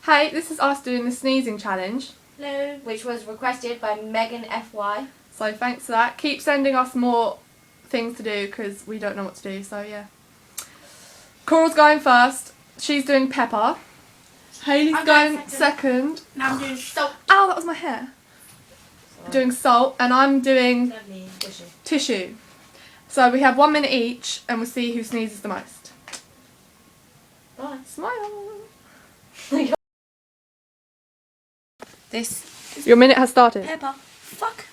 Hey, this is us doing the sneezing challenge. Hello. Which was requested by Megan FY. So thanks for that. Keep sending us more things to do because we don't know what to do, so yeah. Coral's going first. She's doing pepper. Hayley's going second. Now I'm doing salt. Ow, that was my hair. Sorry. Doing salt, and I'm doing tissue. So we have 1 minute each, and we'll see who sneezes the most. Bye. Smile. Your minute has started. Pepper. Fuck.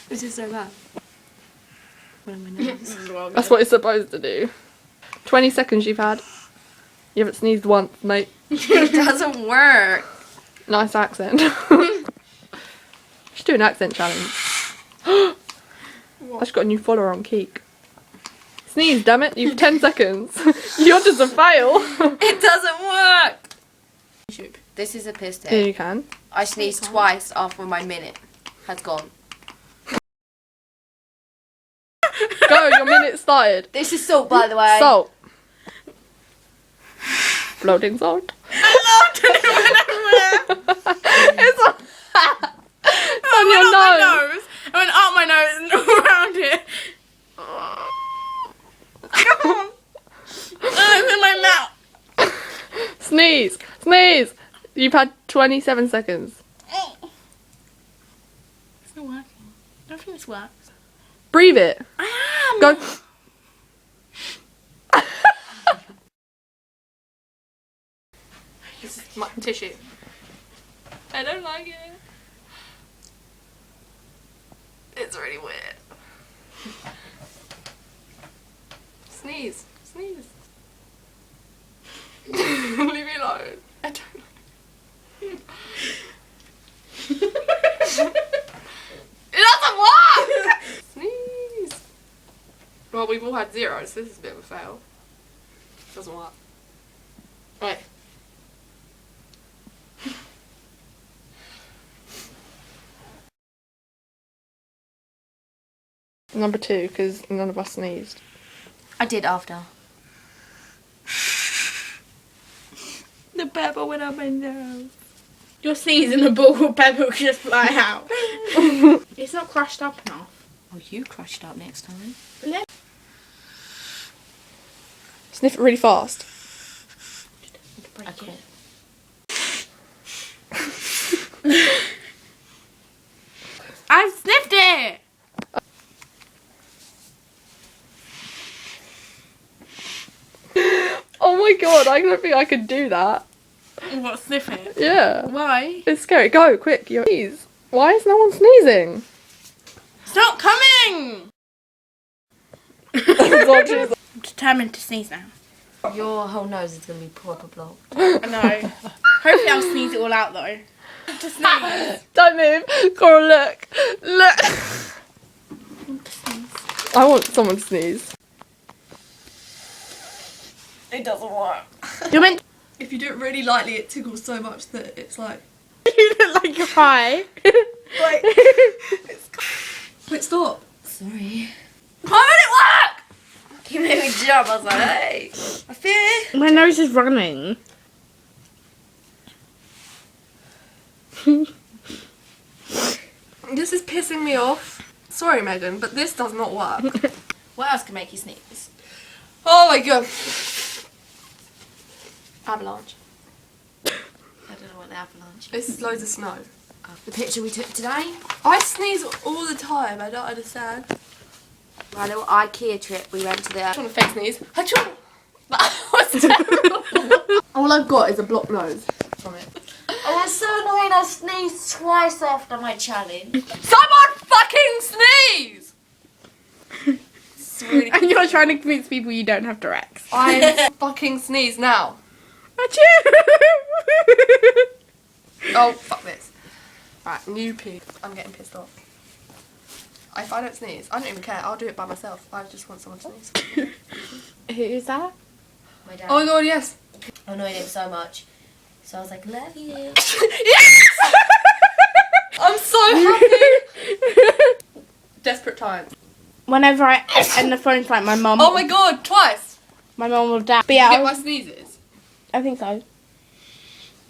This is so bad. That's what it's supposed to do. 20 seconds you've had. You haven't sneezed once, mate. It doesn't work. Nice accent. Should do an accent challenge. I just got a new follower on Keek. Sneeze, damn it. You've 10 seconds. You're just a fail. It doesn't work. This is a piss take. Here you can. I sneezed twice after my minute has gone. Go, your minute started. This is salt, by the way. Salt. Floating salt. It's on your nose. I went up my nose and around it. Come on. It's in my mouth. Sneeze. Sneeze. You've had 27 seconds. It's not working. I don't think this works. Breathe it. I am. Go. This is my tissue. I don't like it. It's really weird. Sneeze. Sneeze. Leave me alone. I don't like it. It doesn't work! Sneeze. Well, we've all had zeros, so this is a bit of a fail. Doesn't work. Right. Number 2, because none of us sneezed. I did after. The pepper went up my nose. You're sneezing, a ball of pepper will just fly out. It's not crushed up enough. Oh, you crushed up next time. Sniff it really fast. Okay. I've sniffed it! Oh my god, I don't think I could do that. What, sniff it? Yeah. Why? It's scary. Go, quick. You're sneeze. Why is no one sneezing? Stop coming! I'm determined to sneeze now. Your whole nose is going to be proper blocked. I know. Hopefully I'll sneeze it all out though. To sneeze. Don't move. Coral, look. Look. I want someone to sneeze. It doesn't work. You're meant. If you do it really lightly, it tickles so much that it's like... You look like you're high. Like... Wait, stop. Sorry. Why would it work? You made me jump. I was like, hey. I feel it. My nose is running. This is pissing me off. Sorry, Megan, but this does not work. What else can make you sneeze? Oh my god. Avalanche. I don't know what the avalanche is. This is loads of snow. The picture we took today? I sneeze all the time. I don't understand. My little IKEA trip, we went to the... I want to fake sneeze. Achoo! That was terrible. All I've got is a blocked nose from it. Oh, that's so annoying. I sneezed twice after my challenge. Someone fucking sneeze! It's really And you're trying to convince people you don't have Tourette's. I'm fucking sneeze now. Achoo! Oh, fuck this. Right, new pee. I'm getting pissed off. If I don't sneeze, I don't even care. I'll do it by myself. I just want someone to sneeze. Who is that? My dad. Oh my god, yes. I annoyed him so much. So I was like, love you. Yes! I'm so happy. Desperate times. Whenever I end the phone fight, my mum. Oh my god, twice. My mum will dad. But You yeah, get my sneezes. I think so.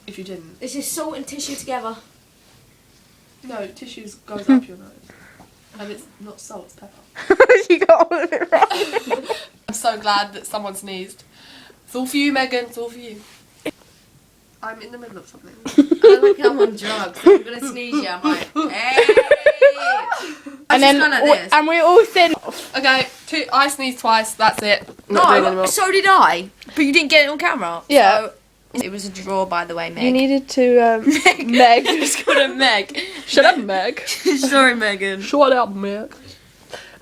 If you didn't. This is salt and tissue together. No, tissues goes up your nose. And it's not salt, it's pepper. You got all of it wrong. I'm so glad that someone sneezed. It's all for you, Megan. It's all for you. I'm in the middle of something. I look like I'm on drugs. I'm gonna sneeze you. I'm like, hey. And then, like this. and we all said, Okay, I sneezed twice. That's it. Not doing No, anymore. so did I. But you didn't get it on camera. Yeah. So it was a draw, by the way, Meg. you needed to, Meg. Just called her Meg. Shut up, Meg. Sorry, Megan. Shut up, Meg.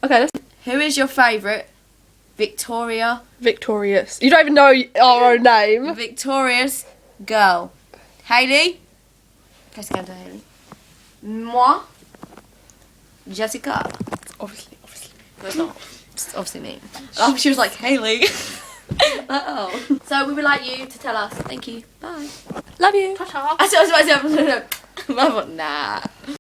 Okay, let's. Who is your favourite? Victoria. Victorious. You don't even know our own name. Victorious girl. Hayley. Press go to Hayley. Moi. Jessica. Obviously. No, it's not. It's obviously me. Oh, she was like, Hayley. Oh. So we would like you to tell us. Thank you. Bye. Love you. Ta-ta. I was about to say, nah.